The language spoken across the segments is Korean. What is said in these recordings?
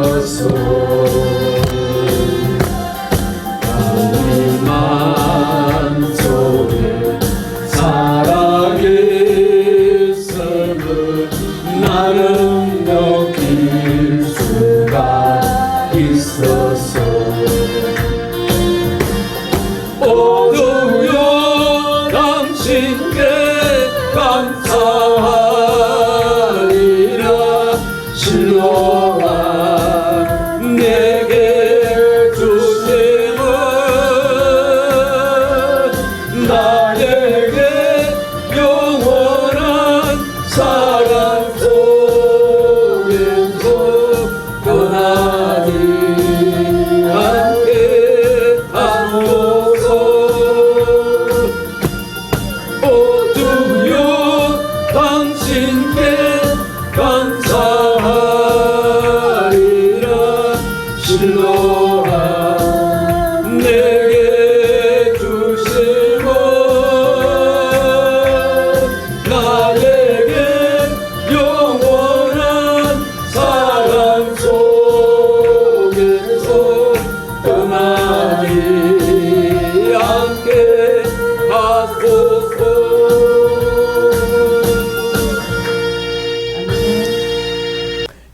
있어서 하늘 만속에 살아계심을 나는 느낄 수가 있어서 오주여 당신께 감사하리라 신령아 내게 주심은 나에게 영원한 사랑 속에서 떠나지 않게 하소서 오주여 당신께 감사하리라 신령아 내게 주심은 나에게 영원한 사랑 속에서 떠나지 않게 하소서.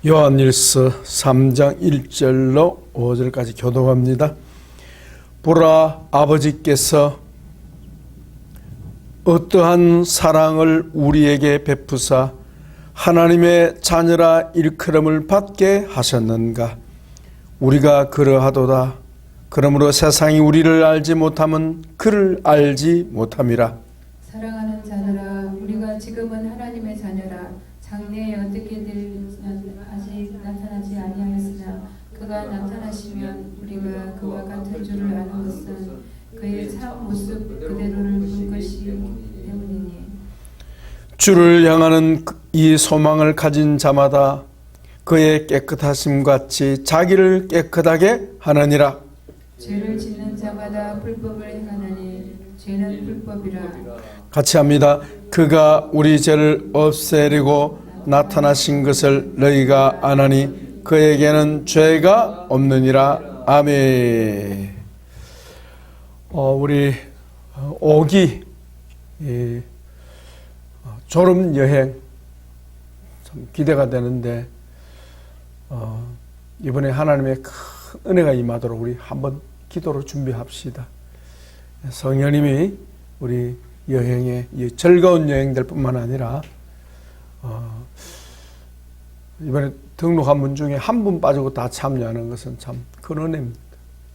요한일서 3장 1절로 5절까지 교독합니다. 보라, 아버지께서 어떠한 사랑을 우리에게 베푸사 하나님의 자녀라 일컬음을 받게 하셨는가. 우리가 그러하도다. 그러므로 세상이 우리를 알지 못함은 그를 알지 못함이라. 사랑하는 자들아, 우리가 지금은 하나님의 자녀라. 장래에 어떻게들 아직 나타나지 아니하였으나 그가 나타나시면 우리가 그와 같은 줄을 아는 것은 그의 참 모습 그대로를 볼 것이기 때문이니. 주를 향하는 이 소망을 가진 자마다 그의 깨끗하심 같이 자기를 깨끗하게 하느니라. 죄를 짓는 자마다 불법을 행하나니 죄는 불법이라. 같이 합니다. 그가 우리 죄를 없애려고 나타나신 것을 너희가 아나니 그에게는 죄가 없느니라. 아멘. 우리 오기 졸업 여행 참 기대가 되는데 이번에 하나님의 큰 은혜가 임하도록 우리 한번 기도로 준비합시다. 성령님이 우리 여행에 즐거운 여행될 뿐만 아니라 이번에 등록한 분 중에 한 분 빠지고 다 참여하는 것은 참 큰 은혜입니다.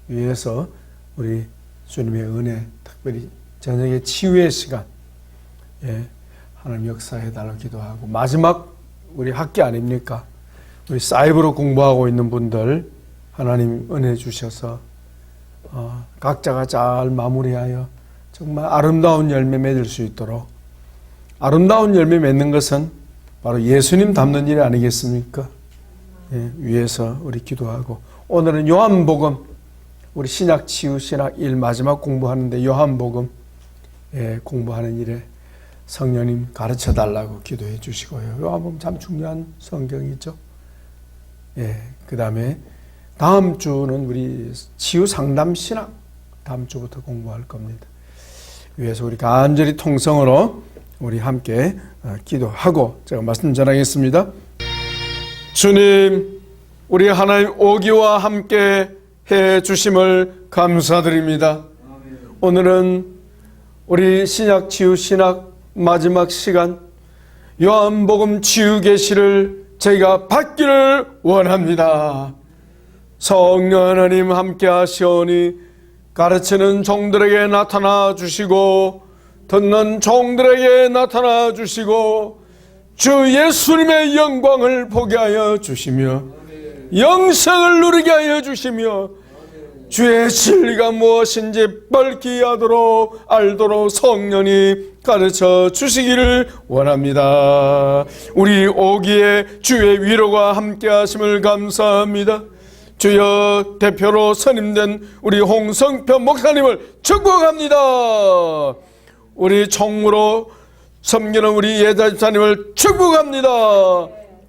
위에서 우리 주님의 은혜, 특별히 저녁의 치유의 시간 하나님 역사해달라고 기도하고, 마지막 우리 학기 아닙니까? 우리 사이버로 공부하고 있는 분들 하나님 은혜 주셔서 각자가 잘 마무리하여 정말 아름다운 열매 맺을 수 있도록. 아름다운 열매 맺는 것은 바로 예수님 닮는 일 아니겠습니까? 위에서 우리 기도하고, 오늘은 요한복음, 우리 신약 치유 신학 1 마지막 공부하는데 요한복음 공부하는 일에 성령님 가르쳐 달라고 기도해 주시고요. 요한복음 참 중요한 성경이죠. 그 다음에 다음 주는 우리 치유 상담 신학 다음 주부터 공부할 겁니다. 위에서 우리 간절히 통성으로 우리 함께 기도하고 제가 말씀 전하겠습니다. 주님, 우리 하나님 오기와 함께 해 주심을 감사드립니다. 오늘은 우리 신약 치유 신학 마지막 시간 요한복음 치유 계시를 저희가 받기를 원합니다. 성령 하나님 함께 하시오니 가르치는 종들에게 나타나 주시고 듣는 종들에게 나타나 주시고 주 예수님의 영광을 보게 하여 주시며 영생을 누리게 하여 주시며 주의 진리가 무엇인지 밝히 하도록 알도록 성령이 가르쳐 주시기를 원합니다. 우리 오기에 주의 위로가 함께 하심을 감사합니다. 주여, 대표로 선임된 우리 홍성표 목사님을 축복합니다. 우리 총무로 섬기는 우리 예자 집사님을 축복합니다.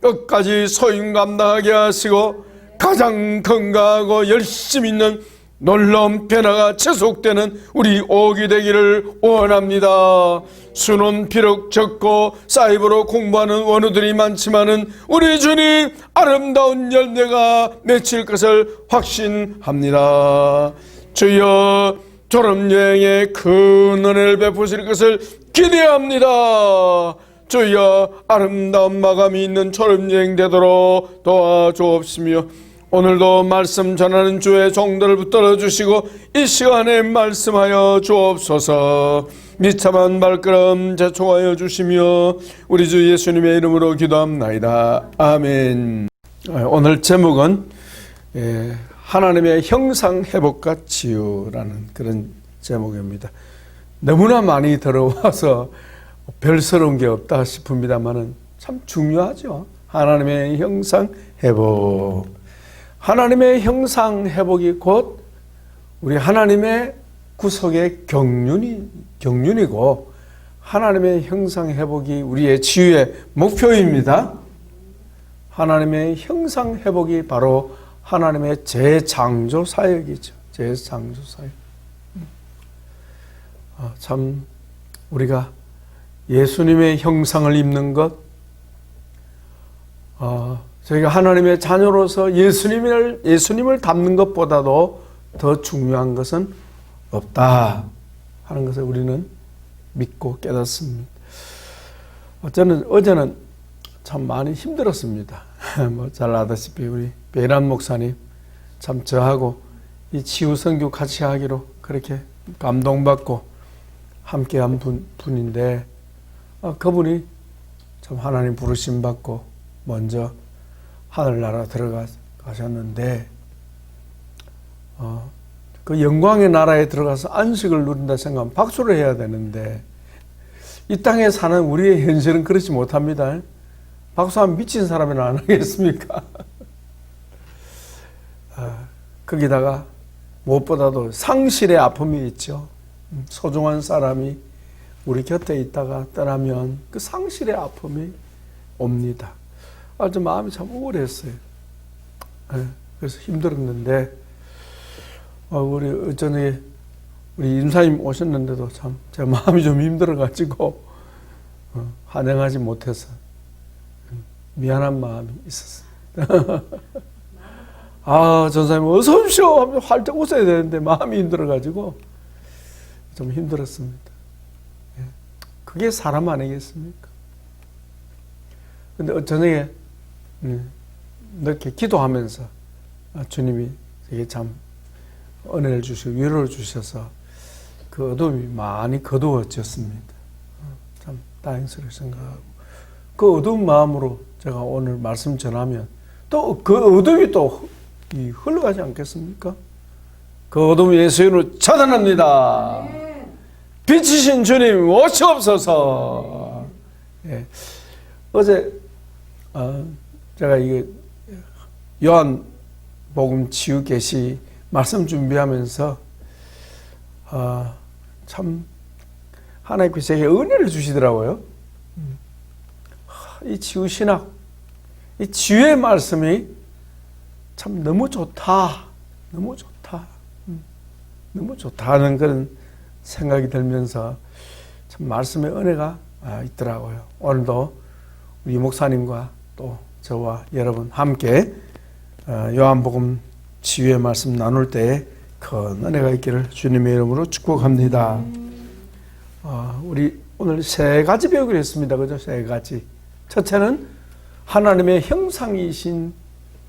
끝까지 소임 감당하게 하시고 가장 건강하고 열심 있는 놀라운 변화가 지속되는 우리 오기 되기를 원합니다. 수는 비록 적고 사이버로 공부하는 원우들이 많지만은 우리 주님 아름다운 열매가 맺힐 것을 확신합니다. 주여 졸업여행에 큰 은혜를 베푸실 것을 기대합니다. 주여 아름다운 마감이 있는 졸업여행 되도록 도와주옵시며 오늘도 말씀 전하는 주의 종들을 붙들어 주시고 이 시간에 말씀하여 주옵소서. 미참한 발걸음 제촉하여 주시며 우리 주 예수님의 이름으로 기도합나이다. 아멘. 오늘 제목은 하나님의 형상 회복과 치유라는 그런 제목입니다. 너무나 많이 들어와서 별스러운 게 없다 싶습니다만은 참 중요하죠. 하나님의 형상 회복. 하나님의 형상 회복이 곧 우리 하나님의 구속의 경륜이고 하나님의 형상 회복이 우리의 치유의 목표입니다. 하나님의 형상 회복이 바로 하나님의 재창조 사역이죠. 재창조 사역. 참 우리가 예수님의 형상을 입는 것, 저희가 하나님의 자녀로서 예수님을 닮는 것보다도 더 중요한 것은 없다 하는 것을 우리는 믿고 깨닫습니다. 어제는 참 많이 힘들었습니다. 잘 아다시피 우리 배란 목사님 참 저하고 이 치유 선교 같이 하기로 그렇게 감동받고 함께한 분인데 그분이 참 하나님 부르심 받고 먼저 하늘나라 들어가셨는데 그 영광의 나라에 들어가서 안식을 누린다 생각하면 박수를 해야 되는데 이 땅에 사는 우리의 현실은 그렇지 못합니다. 박수하면 미친 사람이나 안 하겠습니까? 거기다가 무엇보다도 상실의 아픔이 있죠. 소중한 사람이 우리 곁에 있다가 떠나면 그 상실의 아픔이 옵니다. 아주 마음이 참 우울했어요. 그래서 힘들었는데 우리 전에 우리 임사님 오셨는데도 참 제 마음이 좀 힘들어가지고 환영하지 못해서 미안한 마음이 있었습니다. 전사님 어서 오십시오 하면 활짝 웃어야 되는데 마음이 힘들어가지고 좀 힘들었습니다. 그게 사람 아니겠습니까? 근데 저녁에 이렇게 기도하면서 주님이 되게 참 은혜를 주시고 위로를 주셔서 그 어둠이 많이 거두어졌습니다. 참 다행스럽게 생각하고 그 어두운 마음으로 제가 오늘 말씀 전하면 또 그 어둠이 또 흘러가지 않겠습니까? 그 어둠이 예수의 이름으로 차단합니다. 빛이신 주님 오시옵소서. 예. 어제 제가 이게 요한복음 치유 계시 말씀 준비하면서 참 하나님께서 제게 은혜를 주시더라고요. 이 치유 신학, 이 치유의 말씀이 참 너무 좋다, 너무 좋다, 너무 좋다는 그런 생각이 들면서 참 말씀의 은혜가 있더라고요. 오늘도 우리 목사님과 또 저와 여러분 함께 요한복음 치유의 말씀 나눌 때에 큰 은혜가 있기를 주님의 이름으로 축복합니다. 우리 오늘 세 가지 배우기로 했습니다. 그죠? 세 가지. 첫째는 하나님의 형상이신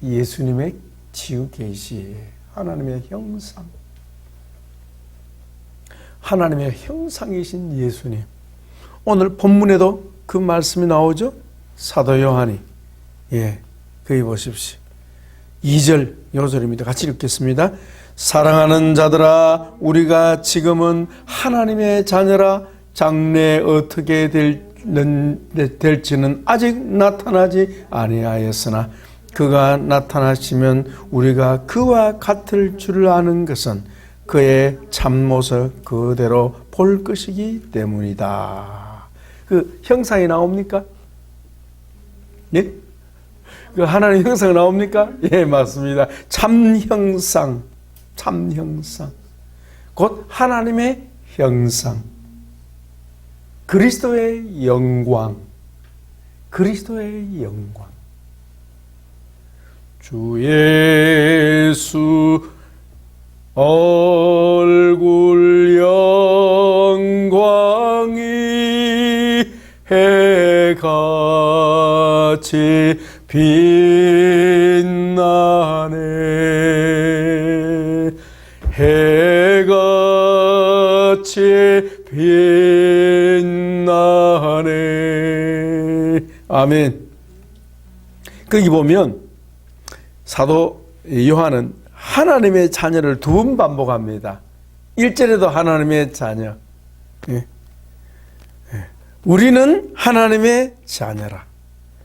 예수님의 치유 계시. 하나님의 형상. 하나님의 형상이신 예수님. 오늘 본문에도 그 말씀이 나오죠? 사도 요한이. 거기 보십시오. 2절 요절입니다. 같이 읽겠습니다. 사랑하는 자들아 우리가 지금은 하나님의 자녀라 장래에 어떻게 될지는 아직 나타나지 아니하였으나 그가 나타나시면 우리가 그와 같을 줄 아는 것은 그의 참모습 그대로 볼 것이기 때문이다. 그 형상이 나옵니까? 예? 그 하나님 형상 나옵니까? 예, 맞습니다. 참 형상, 참 형상. 곧 하나님의 형상. 그리스도의 영광. 그리스도의 영광. 주 예수 얼굴 영광이 해같이 빛나네. 해같이 빛나네. 아멘. 거기 보면 사도 요한은 하나님의 자녀를 두 번 반복합니다. 1절에도 하나님의 자녀. 예. 우리는 하나님의 자녀라.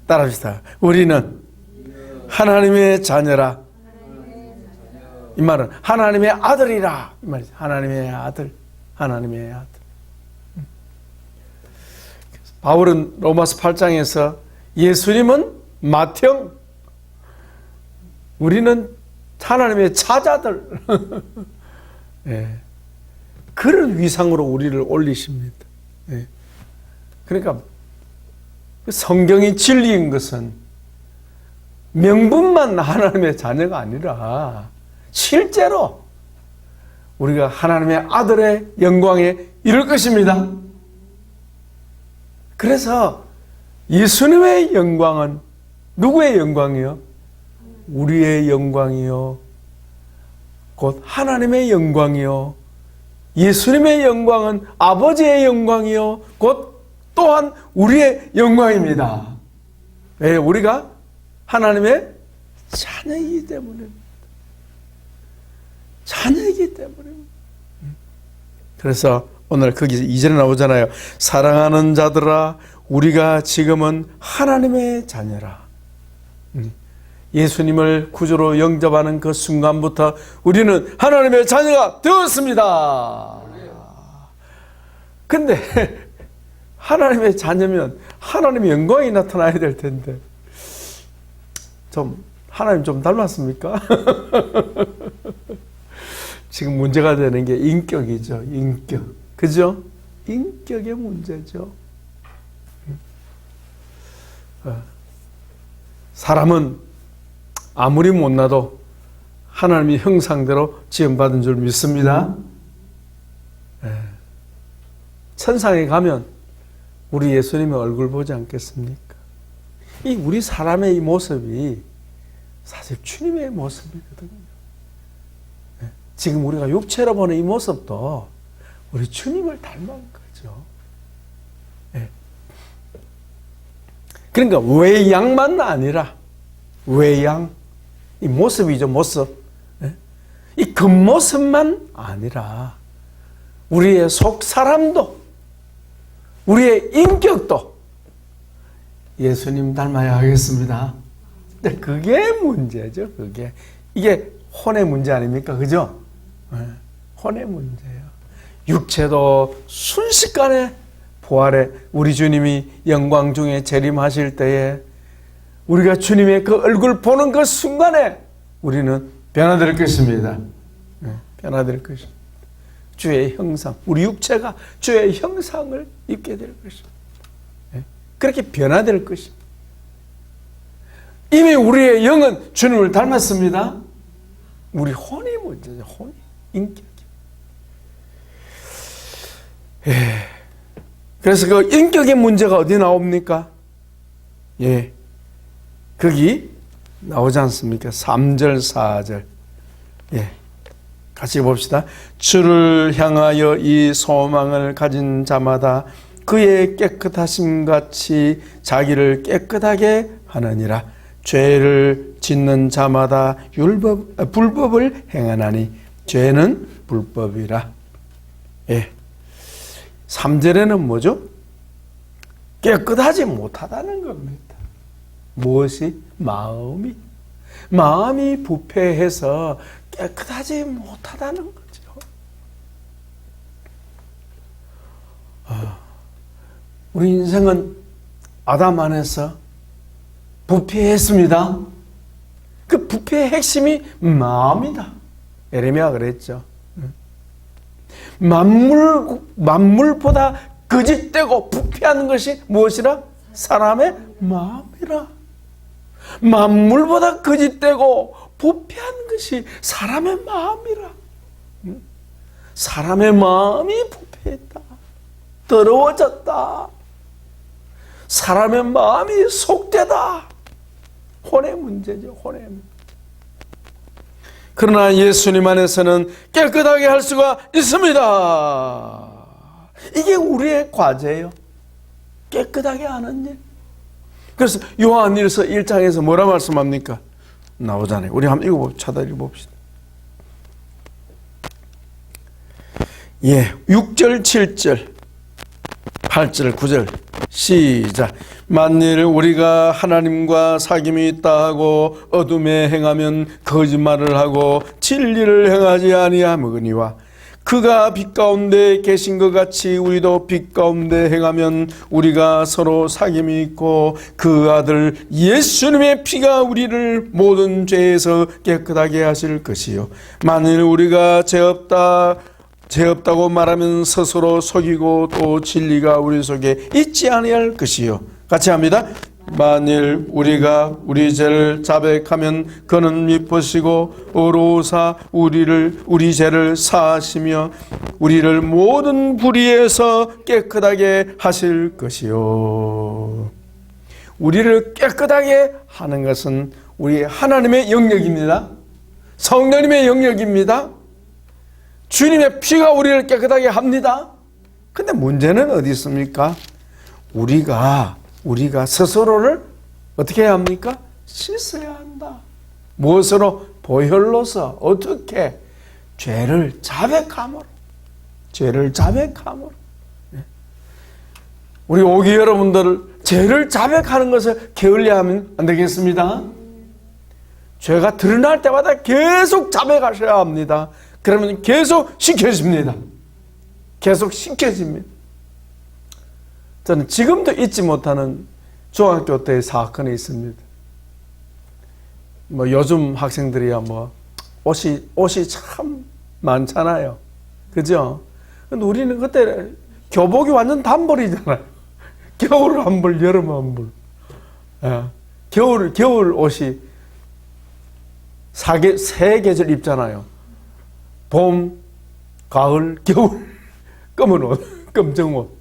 따라합시다. 우리는 하나님의 자녀라. 이 말은 하나님의 아들이라. 이 말이죠. 하나님의 아들. 하나님의 아들. 바울은 로마서 8장에서 예수님은 맏형, 우리는 하나님의 자자들. 예. 그런 위상으로 우리를 올리십니다. 예. 그러니까 성경이 진리인 것은 명분만 하나님의 자녀가 아니라 실제로 우리가 하나님의 아들의 영광에 이를 것입니다. 그래서 예수님의 영광은 누구의 영광이요? 우리의 영광이요. 곧 하나님의 영광이요. 예수님의 영광은 아버지의 영광이요. 곧 또한 우리의 영광입니다. 왜? 우리가 하나님의 자녀이기 때문입니다. 자녀이기 때문입니다. 그래서 오늘 거기 2절에 나오잖아요. 사랑하는 자들아, 우리가 지금은 하나님의 자녀라. 예수님을 구주로 영접하는 그 순간부터 우리는 하나님의 자녀가 되었습니다. 근데 하나님의 자녀면 하나님의 영광이 나타나야 될 텐데 하나님 좀 닮았습니까? 지금 문제가 되는 게 인격이죠. 인격. 그죠? 인격의 문제죠. 사람은 아무리 못나도 하나님의 형상대로 지음받은 줄 믿습니다. 천상에 가면 우리 예수님의 얼굴 보지 않겠습니까? 이 우리 사람의 이 모습이 사실 주님의 모습이거든요. 지금 우리가 육체로 보는 이 모습도 우리 주님을 닮은 거죠. 그러니까 외양만 아니라 외양, 이 모습이죠, 모습. 이 겉모습만 아니라 우리의 속 사람도, 우리의 인격도 예수님 닮아야 하겠습니다. 근데 그게 문제죠, 그게. 이게 혼의 문제 아닙니까? 그죠? 혼의 문제예요. 육체도 순식간에 부활에 우리 주님이 영광 중에 재림하실 때에 우리가 주님의 그 얼굴 보는 그 순간에 우리는 변화될 것입니다. 변화될 것입니다. 주의 형상, 우리 육체가 주의 형상을 입게 될 것입니다. 그렇게 변화될 것입니다. 이미 우리의 영은 주님을 닮았습니다. 우리 혼이 문제죠. 혼이, 인격이. 그래서 그 인격의 문제가 어디 나옵니까? 거기 나오지 않습니까? 3절, 4절. 같이 봅시다. 주를 향하여 이 소망을 가진 자마다 그의 깨끗하심 같이 자기를 깨끗하게 하느니라. 죄를 짓는 자마다 불법을 행하나니 죄는 불법이라. 3절에는 뭐죠? 깨끗하지 못하다는 겁니다. 무엇이? 마음이 부패해서 깨끗하지 못하다는 거죠. 우리 인생은 아담 안에서 부패했습니다. 그 부패의 핵심이 마음이다. 예레미야가 그랬죠. 만물보다 거짓되고 부패하는 것이 무엇이라? 사람의 마음이라. 만물보다 거짓되고 부패하는 것이 사람의 마음이라. 사람의 마음이 부패했다. 더러워졌다. 사람의 마음이 속되다. 혼의 문제죠. 혼의 문제. 그러나 예수님 안에서는 깨끗하게 할 수가 있습니다. 이게 우리의 과제예요. 깨끗하게 하는 일. 그래서 요한일서 1장에서 뭐라 말씀합니까? 나오잖아요. 우리 한번 읽어봅시다. 찾아 읽어봅시다. 6절, 7절, 8절, 9절 시작. 만일 우리가 하나님과 사귐이 있다 하고 어둠에 행하면 거짓말을 하고 진리를 행하지 아니하거니와 그가 빛 가운데 계신 것 같이 우리도 빛 가운데 행하면 우리가 서로 사귐이 있고 그 아들 예수님의 피가 우리를 모든 죄에서 깨끗하게 하실 것이요 만일 우리가 죄 없다고 말하면 스스로 속이고 또 진리가 우리 속에 있지 아니할 것이요. 같이 합니다. 만일 우리가 우리 죄를 자백하면 그는 미쁘시고 의로우사 우리 죄를 사하시며 우리를 모든 불의에서 깨끗하게 하실 것이요. 우리를 깨끗하게 하는 것은 우리 하나님의 영역입니다. 성령님의 영역입니다. 주님의 피가 우리를 깨끗하게 합니다. 근데 문제는 어디 있습니까? 우리가 스스로를 어떻게 해야 합니까? 씻어야 한다. 무엇으로? 보혈로서. 어떻게? 죄를 자백함으로. 우리 오기 여러분들 죄를 자백하는 것을 게을리 하면 안 되겠습니다. 죄가 드러날 때마다 계속 자백하셔야 합니다. 그러면 계속 씻겨집니다. 저는 지금도 잊지 못하는 중학교 때의 사건이 있습니다. 요즘 학생들이야 옷이 참 많잖아요. 그죠? 근데 우리는 그때 교복이 완전 단벌이잖아요. 겨울 한 벌, 여름 한 벌. 겨울 옷이 세 계절 입잖아요. 봄, 가을, 겨울, 검은 옷, 검정 옷.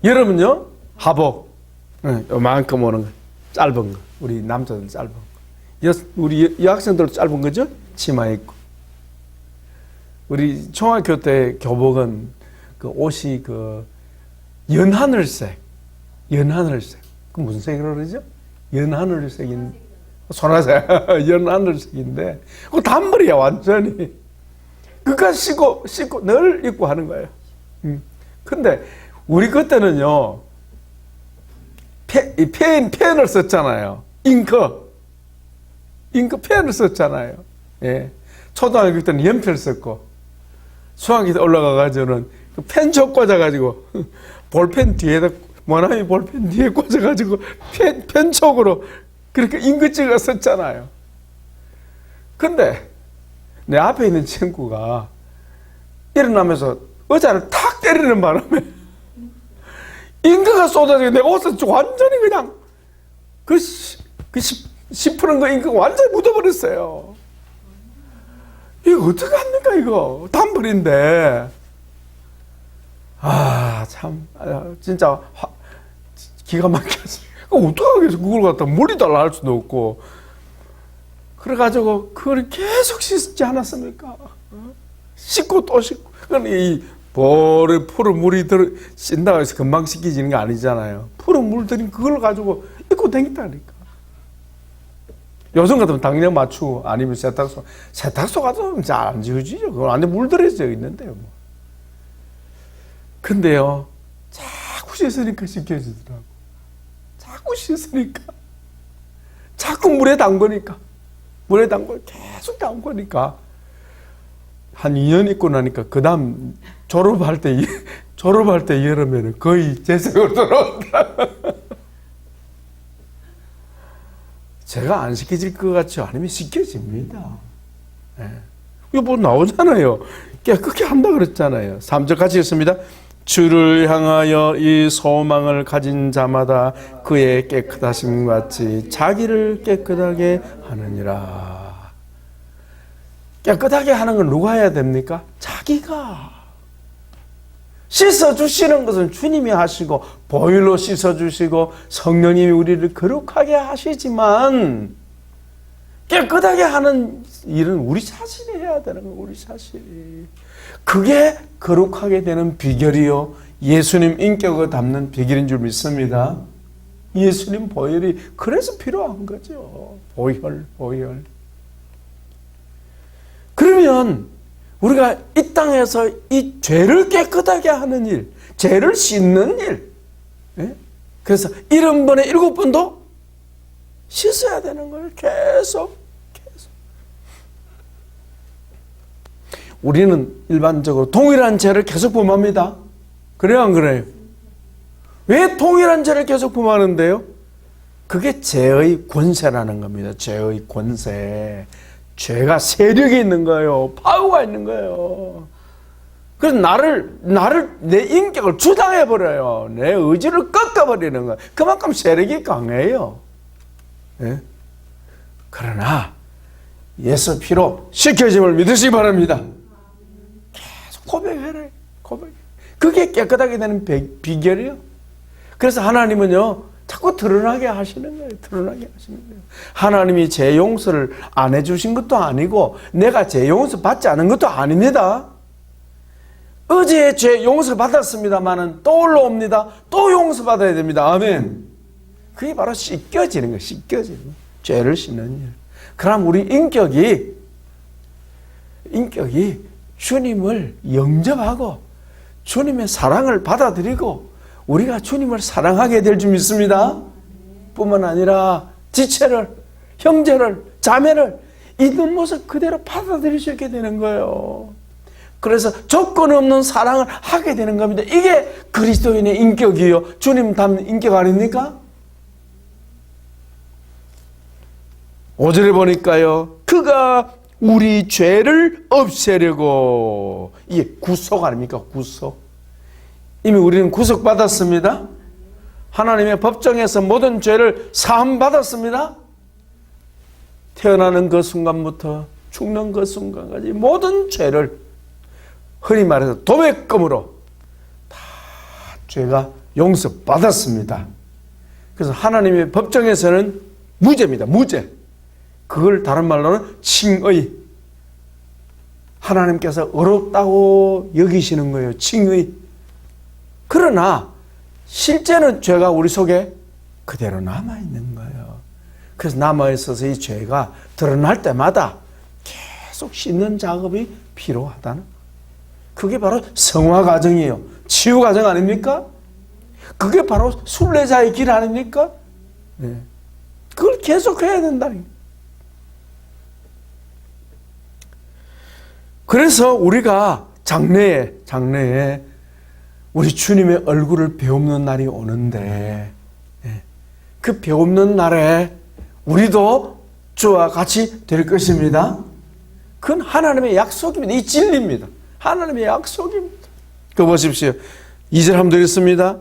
여름은요, 하복. 요만큼 오는 거. 짧은 거. 우리 남자들 짧은 거. 우리 여학생들 짧은 거죠? 치마 입고. 우리 중학교 때 교복은 그 옷이 연하늘색. 그 무슨 색이라고 그러죠? 연하늘색인, 소나색. 연하늘색인데, 그 단벌이야, 완전히. 그까지 씻고 늘 입고 하는 거예요. 근데 우리 그때는요, 펜을 썼잖아요. 잉크 펜을 썼잖아요. 예. 초등학교 때는 연필 썼고, 중학교 때 올라가가지고는 펜촉 꽂아가지고, 볼펜 뒤에다, 모나미 볼펜 뒤에 꽂아가지고, 펜촉으로 그렇게 잉크 찍어 썼잖아요. 근데, 내 앞에 있는 친구가 일어나면서 의자를 탁 때리는 바람에 잉크가 쏟아지고 내 옷을 완전히 그냥 시푸른 거 잉크가 완전히 묻어버렸어요. 이거 어떡합니까, 이거? 단벌인데. 진짜 기가 막혔어요. 어떡하겠어. 그걸 갖다 물이 달라 할 수도 없고. 그래가지고 그걸 계속 씻지 않았습니까? 씻고 또 씻고. 이 푸른 물이 씻는다고 해서 금방 씻기지는 게 아니잖아요. 푸른 물 들인 그걸 가지고 입고 다녔다니까. 요즘 같으면 당장 맞추고 아니면 세탁소 가도 잘 안 지워지죠. 그건 완전 물 들어져 있는데요. 근데요, 자꾸 씻으니까 씻겨지더라고. 자꾸 물에 담그니까. 계속 담그니까 한 2년 있고 나니까 그 다음 졸업할 때 여름에는 거의 제 색으로 돌아온다. 제가 안 시켜질 것 같죠? 아니면 시켜집니다. 예. 이거 뭐 나오잖아요. 깨끗게 한다 그랬잖아요. 3절 같이 읽습니다. 주를 향하여 이 소망을 가진 자마다 그의 깨끗하심 같이 자기를 깨끗하게 하느니라. 깨끗하게 하는 건 누가 해야 됩니까? 자기가. 씻어주시는 것은 주님이 하시고 보혈로 씻어주시고 성령님이 우리를 거룩하게 하시지만 깨끗하게 하는 일은 우리 자신이 해야 되는 거예요. 우리 자신이. 그게 거룩하게 되는 비결이요. 예수님 인격을 담는 비결인 줄 믿습니다. 예수님 보혈이 그래서 필요한 거죠. 보혈. 그러면 우리가 이 땅에서 이 죄를 깨끗하게 하는 일, 죄를 씻는 일. 예? 그래서 70번에 7번도 씻어야 되는 거예요. 계속. 우리는 일반적으로 동일한 죄를 계속 범합니다. 그래요, 안 그래요? 왜 동일한 죄를 계속 범하는데요? 그게 죄의 권세라는 겁니다. 죄의 권세. 죄가 세력이 있는 거예요. 파워가 있는 거예요. 그래서 내 인격을 주장해버려요. 내 의지를 꺾어버리는 거예요. 그만큼 세력이 강해요. 예? 그러나 예수 피로 씻겨짐을 믿으시기 바랍니다. 계속 고백해라. 고백. 그게 깨끗하게 되는 비결이요. 그래서 하나님은요, 자꾸 드러나게 하시는 거예요. 드러나게 하시는 거예요. 하나님이 제 용서를 안 해주신 것도 아니고 내가 제 용서 받지 않은 것도 아닙니다. 어제 죄 용서 받았습니다만은 또 올라옵니다. 또 용서 받아야 됩니다. 아멘. 그게 바로 씻겨지는 거예요. 씻겨지는 거예요. 죄를 씻는 일. 그럼 우리 인격이 주님을 영접하고 주님의 사랑을 받아들이고 우리가 주님을 사랑하게 될 줄 믿습니다. 뿐만 아니라 지체를, 형제를, 자매를 있는 모습 그대로 받아들일 수 있게 되는 거예요. 그래서 조건 없는 사랑을 하게 되는 겁니다. 이게 그리스도인의 인격이요. 주님 닮은 인격 아닙니까? 5절에 보니까요. 그가 우리 죄를 없애려고. 이게 구속 아닙니까? 구속. 이미 우리는 구속받았습니다. 하나님의 법정에서 모든 죄를 사함받았습니다. 태어나는 그 순간부터 죽는 그 순간까지 모든 죄를 흔히 말해서 도매금으로 다 죄가 용서받았습니다. 그래서 하나님의 법정에서는 무죄입니다. 무죄. 그걸 다른 말로는 칭의. 하나님께서 어렵다고 여기시는 거예요. 칭의. 그러나 실제는 죄가 우리 속에 그대로 남아있는 거예요. 그래서 남아있어서 이 죄가 드러날 때마다 계속 씻는 작업이 필요하다는 거예요. 그게 바로 성화 과정이에요. 치유 과정 아닙니까? 그게 바로 순례자의 길 아닙니까? 네. 그걸 계속 해야 된다는 거예요. 그래서 우리가 장래에 우리 주님의 얼굴을 배우는 날이 오는데 그 배우는 날에 우리도 주와 같이 될 것입니다. 그건 하나님의 약속입니다. 이 진리입니다. 하나님의 약속입니다. 그거 보십시오. 2절 한번 드렸습니다.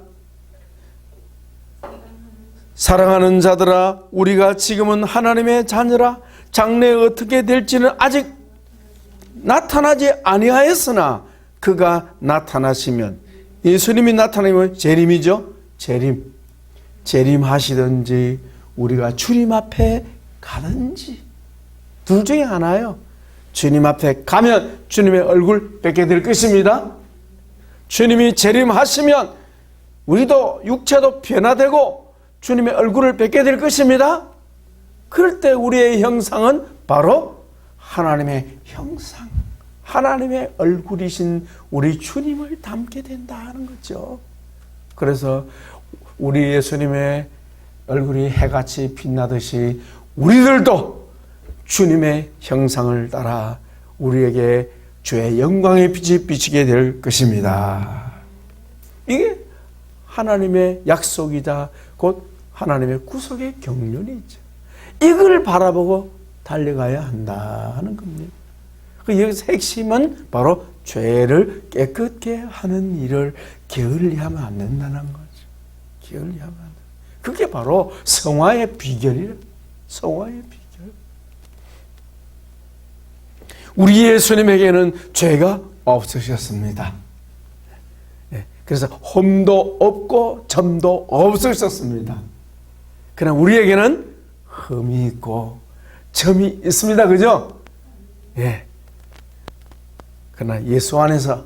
사랑하는 자들아 우리가 지금은 하나님의 자녀라 장래에 어떻게 될지는 아직 나타나지 아니하였으나 그가 나타나시면 예수님이 나타나면 재림이죠. 재림하시든지 우리가 주님 앞에 가든지 둘 중에 하나예요. 주님 앞에 가면 주님의 얼굴 뵙게 될 것입니다. 주님이 재림하시면 우리도 육체도 변화되고 주님의 얼굴을 뵙게 될 것입니다. 그럴 때 우리의 형상은 바로 하나님의 형상, 하나님의 얼굴이신 우리 주님을 닮게 된다는 거죠. 그래서 우리 예수님의 얼굴이 해같이 빛나듯이 우리들도 주님의 형상을 따라 우리에게 주의 영광의 빛이 비치게 될 것입니다. 이게 하나님의 약속이자 곧 하나님의 구속의 경륜이죠. 이걸 바라보고 달려가야 한다는 겁니다. 여기서 핵심은 바로 죄를 깨끗게 하는 일을 게을리하면 안 된다는 거죠. 게을리하면 안 된다. 그게 바로 성화의 비결이에요. 성화의 비결. 우리 예수님에게는 죄가 없으셨습니다. 그래서 흠도 없고 점도 없으셨습니다. 그러나 우리에게는 흠이 있고 점이 있습니다. 그죠? 예. 그러나 예수 안에서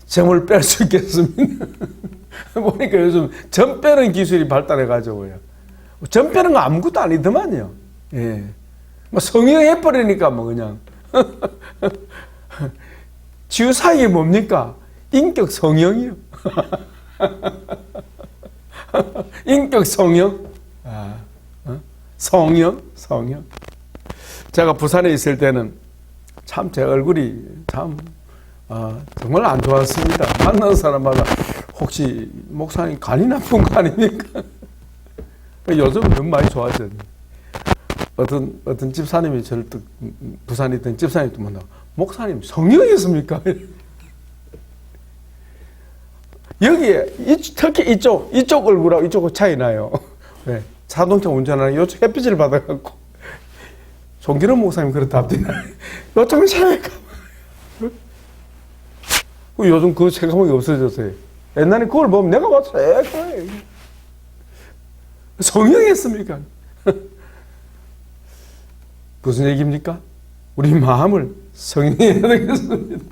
점을 뺄 수 있겠습니다. 보니까 요즘 점 빼는 기술이 발달해가지고요. 점 빼는 거 아무것도 아니더만요. 예. 뭐 성형해버리니까 뭐 그냥. 지우사이게 뭡니까? 인격 성형이요. 인격 성형. 성형. 제가 부산에 있을 때는 참 제 얼굴이 참 정말 안 좋았습니다. 만나는 사람마다 혹시 목사님 간이 나쁜 거 아닙니까? 요즘은 너무 많이 좋아졌네. 어떤 집사님이 저를 또 부산에 있던 집사님이 또 만나고 목사님 성형이었습니까? 여기에 특히 이쪽 얼굴하고 이쪽하고 차이 나요. 네. 자동차 운전하는 이쪽 햇빛을 받아갖고 송기름 목사님 그렇답니다. 요즘은 새까만. 요즘 그 새까만이 없어졌어요. 옛날에 그걸 보면 내가 봐도 새까만해. 성형했습니까? 무슨 얘기입니까? 우리 마음을 성형해야 되겠습니다.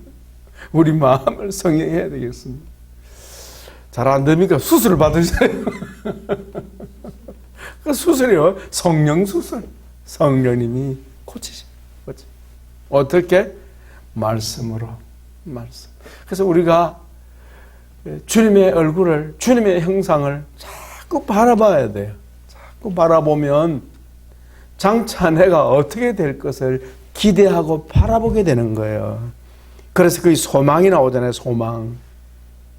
우리 마음을 성형해야 되겠습니다. 잘 안 됩니까? 수술을 받으세요. 그 수술이요. 성령 수술. 성령님이 고치시는 거지. 어떻게? 말씀으로. 말씀. 그래서 우리가 주님의 얼굴을, 주님의 형상을 자꾸 바라봐야 돼요. 자꾸 바라보면 장차 내가 어떻게 될 것을 기대하고 바라보게 되는 거예요. 그래서 그 소망이 나오잖아요. 소망.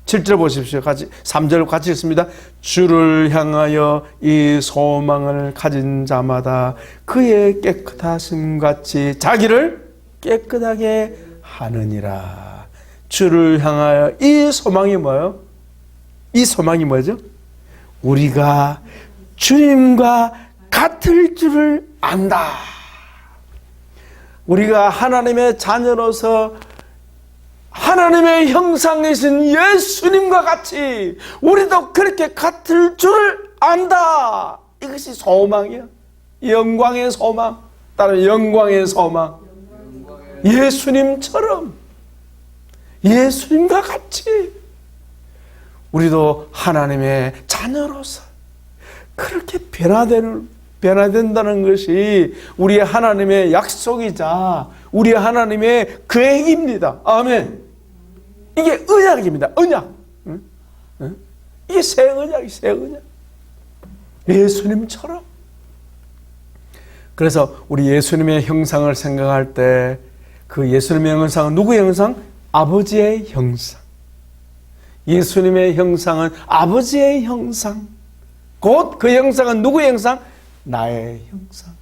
7절 보십시오. 3절 같이 읽습니다. 주를 향하여 이 소망을 가진 자마다 그의 깨끗하심 같이 자기를 깨끗하게 하느니라. 주를 향하여 이 소망이 뭐예요? 이 소망이 뭐죠? 우리가 주님과 같을 줄을 안다. 우리가 하나님의 자녀로서 하나님의 형상이신 예수님과 같이 우리도 그렇게 같을 줄을 안다. 이것이 소망이야. 영광의 소망. 따로 영광의 소망. 예수님처럼 예수님과 같이 우리도 하나님의 자녀로서 그렇게 변화된다는 것이 우리의 하나님의 약속이자 우리의 하나님의 계획입니다. 아멘. 이게 언약입니다. 언약. 이게 새 언약이 새 언약. 예수님처럼. 그래서 우리 예수님의 형상을 생각할 때 그 예수님의 형상은 누구의 형상? 아버지의 형상. 예수님의 형상은 아버지의 형상. 곧 그 형상은 누구의 형상? 나의 형상.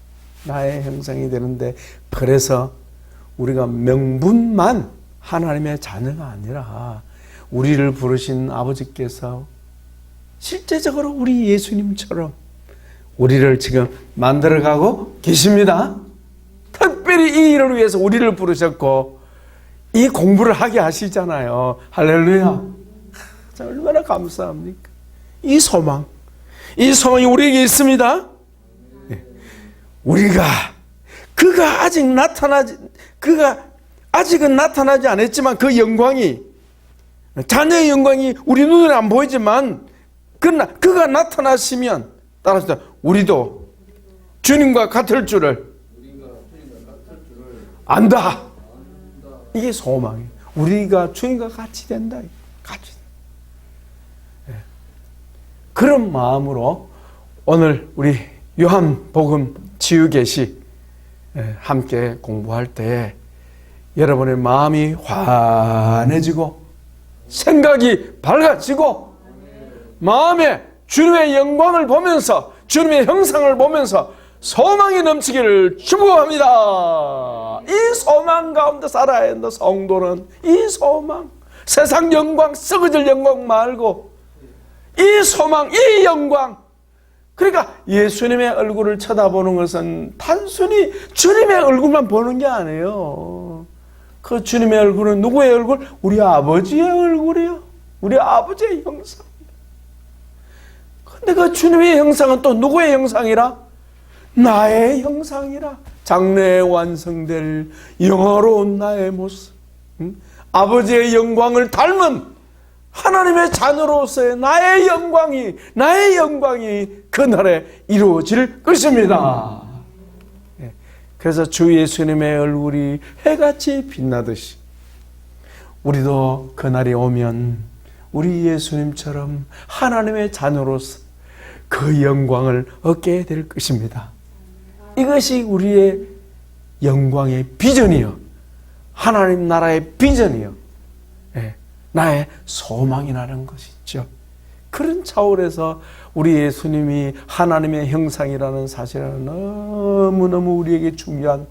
나의 형상이 되는데 그래서 우리가 명분만 하나님의 자녀가 아니라 우리를 부르신 아버지께서 실제적으로 우리 예수님처럼 우리를 지금 만들어가고 계십니다. 특별히 이 일을 위해서 우리를 부르셨고 이 공부를 하게 하시잖아요. 할렐루야. 얼마나 감사합니까? 이 소망이 우리에게 있습니다. 우리가 그가 아직은 나타나지 않았지만 그 영광이 자녀의 영광이 우리 눈에 안 보이지만 그가 나타나시면 따라서 우리도 주님과 같을 줄을 안다. 이게 소망이에요. 우리가 주님과 같이 된다. 같이. 그런 마음으로 오늘 우리 요한복음 치유계시 함께 공부할 때 여러분의 마음이 환해지고 생각이 밝아지고 마음에 주님의 영광을 보면서 주님의 형상을 보면서 소망이 넘치기를 축복합니다. 이 소망 가운데 살아야 한다. 성도는 이 소망, 세상 영광, 썩어질 영광 말고 이 소망, 이 영광. 그러니까 예수님의 얼굴을 쳐다보는 것은 단순히 주님의 얼굴만 보는 게 아니에요. 그 주님의 얼굴은 누구의 얼굴? 우리 아버지의 얼굴이요. 우리 아버지의 형상. 근데 그 주님의 형상은 또 누구의 형상이라? 나의 형상이라. 장래에 완성될 영화로운 나의 모습. 아버지의 영광을 닮은 하나님의 자녀로서의 나의 영광이 그날에 이루어질 것입니다. 그래서 주 예수님의 얼굴이 해같이 빛나듯이 우리도 그날이 오면 우리 예수님처럼 하나님의 자녀로서 그 영광을 얻게 될 것입니다. 이것이 우리의 영광의 비전이요, 하나님 나라의 비전이요, 나의 소망이라는 것이죠. 그런 차원에서 우리 예수님이 하나님의 형상이라는 사실은 너무너무 우리에게 중요한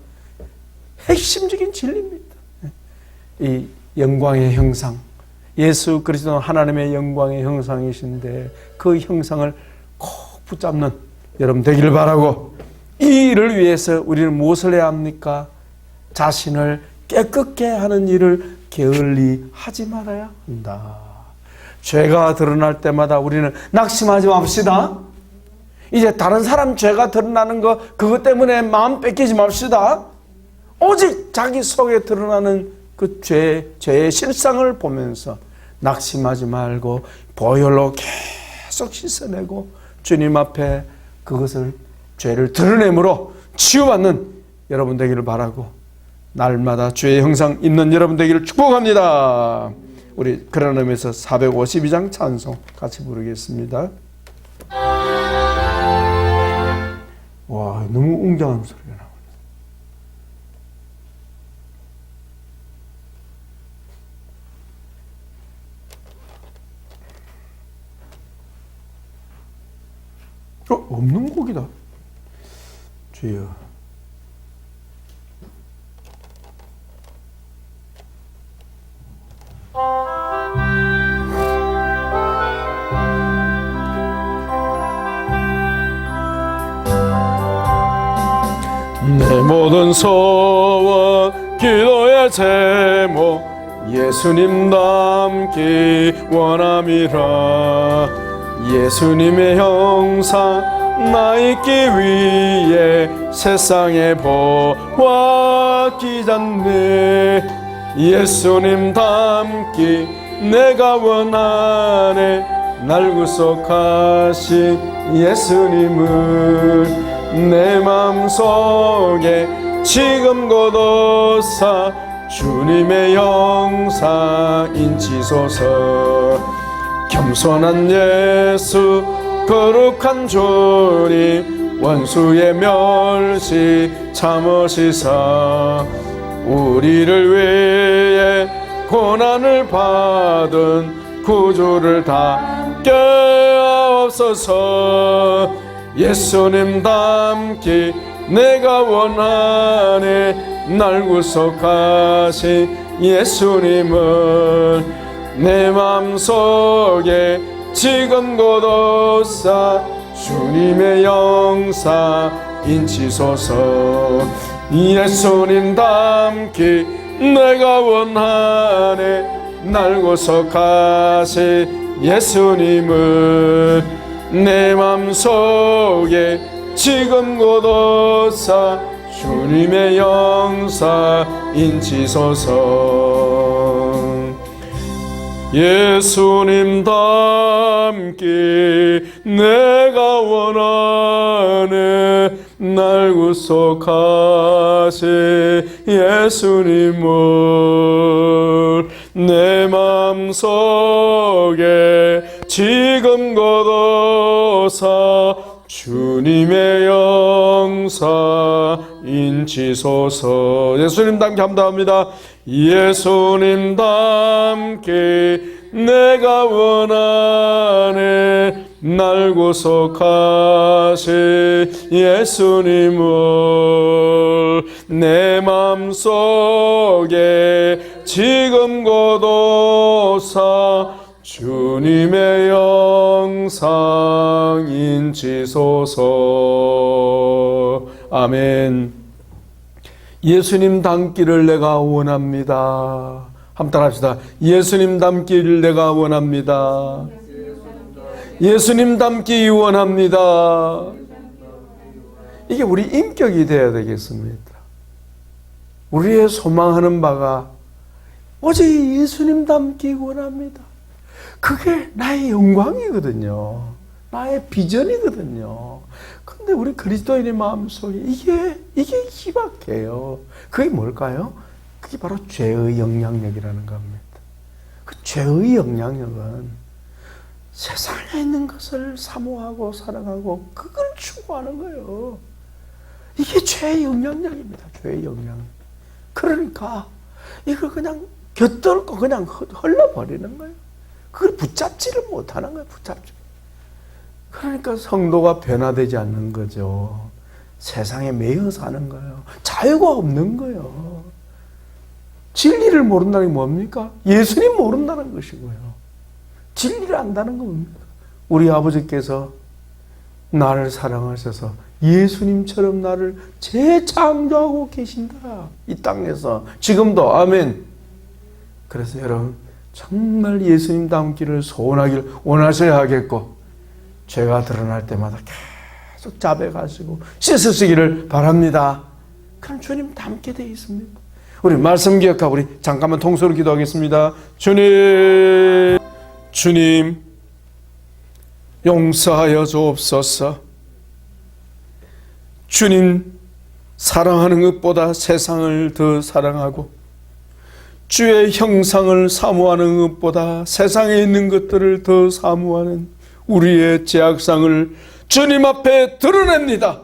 핵심적인 진리입니다. 이 영광의 형상, 예수 그리스도는 하나님의 영광의 형상이신데 그 형상을 꼭 붙잡는 여러분 되기를 바라고, 이 일을 위해서 우리는 무엇을 해야 합니까? 자신을 깨끗게 하는 일을 게을리 하지 말아야 한다. 죄가 드러날 때마다 우리는 낙심하지 맙시다. 이제 다른 사람 죄가 드러나는 거 그것 때문에 마음 뺏기지 맙시다. 오직 자기 속에 드러나는 그 죄의 실상을 보면서 낙심하지 말고 보혈로 계속 씻어내고 주님 앞에 그것을 죄를 드러내므로 치유받는 여러분 되기를 바라고, 날마다 주의 형상 입는 여러분 되기를 축복합니다. 우리 그런 의미에서 452장 찬송 같이 부르겠습니다. 와, 너무 웅장한 소리가 나오네. 없는 곡이다. 주여. 내 모든 소원, 기도의 제목 예수님 닮기 원함이라. 예수님의 형상 나 있기 위해 세상에 보았기 전에 예수님 닮기 내가 원하네. 날 구속하신 예수님을 내 마음속에 지금 곧오사 주님의 형상 인치소서. 겸손한 예수 거룩한 주님 원수의 멸시 참으시사 우리를 위해 고난을 받은 구주를 담게 하옵소서. 예수님 닮기 내가 원하네. 날 구속하신 예수님을 내 맘속에 지금 곧오사 주님의 형상 인치소서. 예수님 닮기 내가 원하네. 날 구속하신 예수님을 내 맘속에 지금 곧오사 주님의 형상 인치소서. 예수님 닮기 내가 원하네. 날 구속하신 예수님을 내 맘속에 지금 곧오사 주님의 형상 인치소서. 예수님 닮기 감사합니다. 예수님 닮기 내가 원하네. 날 구속하신 예수님을 내 맘속에 지금 거둬사 주님의 영상 인치소서. 아멘. 예수님 닮기를 내가 원합니다. 한번 합시다. 예수님 닮기를 내가 원합니다. 예수님 닮기 원합니다. 이게 우리 인격이 되어야 되겠습니다. 우리의 소망하는 바가 오직 예수님 닮기 원합니다. 그게 나의 영광이거든요. 나의 비전이거든요. 근데 우리 그리스도인의 마음속에 이게 희박해요. 그게 뭘까요? 그게 바로 죄의 영향력이라는 겁니다. 그 죄의 영향력은 세상에 있는 것을 사모하고 사랑하고 그걸 추구하는 거예요. 이게 죄의 영향력입니다. 죄의 영향력. 그러니까 이걸 그냥 곁들고 그냥 흘러버리는 거예요. 그걸 붙잡지를 못하는 거예요. 붙잡지. 그러니까 성도가 변화되지 않는 거죠. 세상에 매여 사는 거예요. 자유가 없는 거예요. 진리를 모른다는 게 뭡니까? 예수님 모른다는 것이고요. 진리를 안다는 겁니다. 우리 아버지께서 나를 사랑하셔서 예수님처럼 나를 재창조하고 계신다. 이 땅에서 지금도. 아멘. 그래서 여러분 정말 예수님 닮기를 소원하기를 원하셔야 하겠고, 죄가 드러날 때마다 계속 자백하시고 씻으시기를 바랍니다. 그럼 주님 닮게 되어 있습니다. 우리 말씀 기억하고 우리 잠깐만 통성으로 기도하겠습니다. 주님 용서하여 주옵소서. 주님 사랑하는 것보다 세상을 더 사랑하고 주의 형상을 사모하는 것보다 세상에 있는 것들을 더 사모하는 우리의 죄악상을 주님 앞에 드러냅니다.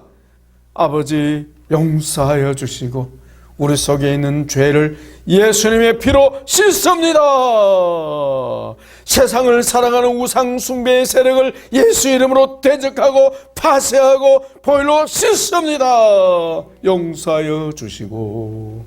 아버지 용서하여 주시고 우리 속에 있는 죄를 예수님의 피로 씻습니다. 세상을 사랑하는 우상 숭배의 세력을 예수 이름으로 대적하고 파쇄하고 보혈로 씻습니다. 용서하여 주시고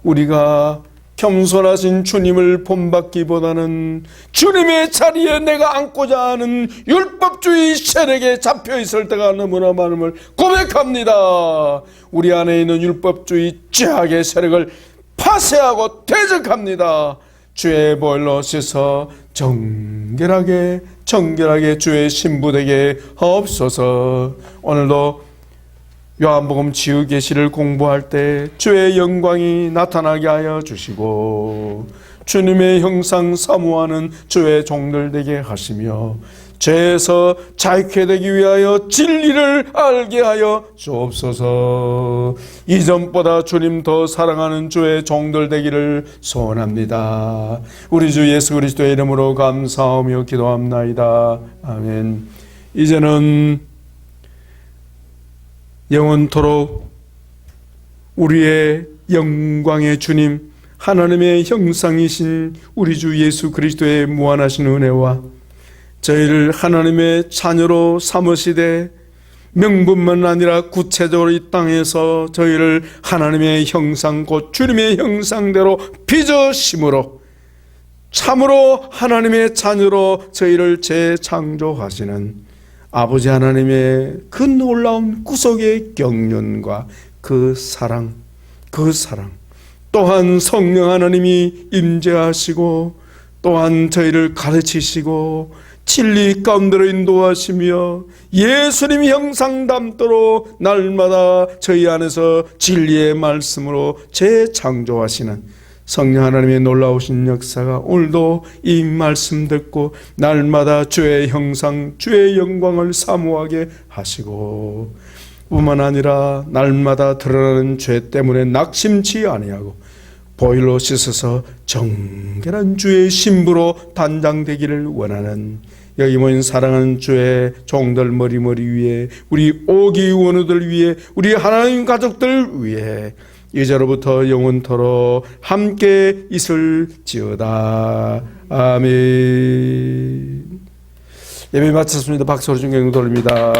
우리가 겸손하신 주님을 본받기보다는 주님의 자리에 내가 앉고자 하는 율법주의 세력에 잡혀있을 때가 너무나 많음을 고백합니다. 우리 안에 있는 율법주의 죄악의 세력을 파쇄하고 대적합니다. 주의 보혈로 씻어 정결하게 주의 신부되게 하옵소서. 오늘도 요한복음 지우 계시를 공부할 때 주의 영광이 나타나게 하여 주시고 주님의 형상 사모하는 주의 종들 되게 하시며 죄에서 자유케 되기 위하여 진리를 알게 하여 주옵소서. 이전보다 주님 더 사랑하는 주의 종들 되기를 소원합니다. 우리 주 예수 그리스도의 이름으로 감사하며 기도합나이다. 아멘. 이제는 영원토록 우리의 영광의 주님 하나님의 형상이신 우리 주 예수 그리스도의 무한하신 은혜와 저희를 하나님의 자녀로 삼으시되 명분만 아니라 구체적으로 이 땅에서 저희를 하나님의 형상 곧 주님의 형상대로 빚으심으로 참으로 하나님의 자녀로 저희를 재창조하시는 아버지 하나님의 그 놀라운 구속의 경륜과 그 사랑 또한 성령 하나님이 임재하시고 또한 저희를 가르치시고 진리 가운데로 인도하시며 예수님 형상 닮도록 날마다 저희 안에서 진리의 말씀으로 재창조하시는 성령 하나님의 놀라우신 역사가 오늘도 이 말씀 듣고 날마다 주의 형상 주의 영광을 사모하게 하시고 뿐만 아니라 날마다 드러나는 죄 때문에 낙심치 아니하고 보혈로 씻어서 정결한 주의 신부로 단장되기를 원하는 여기 모인 사랑하는 주의 종들 머리머리 위에 우리 오기 원우들 위에 우리 하나님 가족들 위에 이제로부터 영원토록 함께 있을지어다. 아멘. 예배 마쳤습니다. 박수로 존경 돌립니다.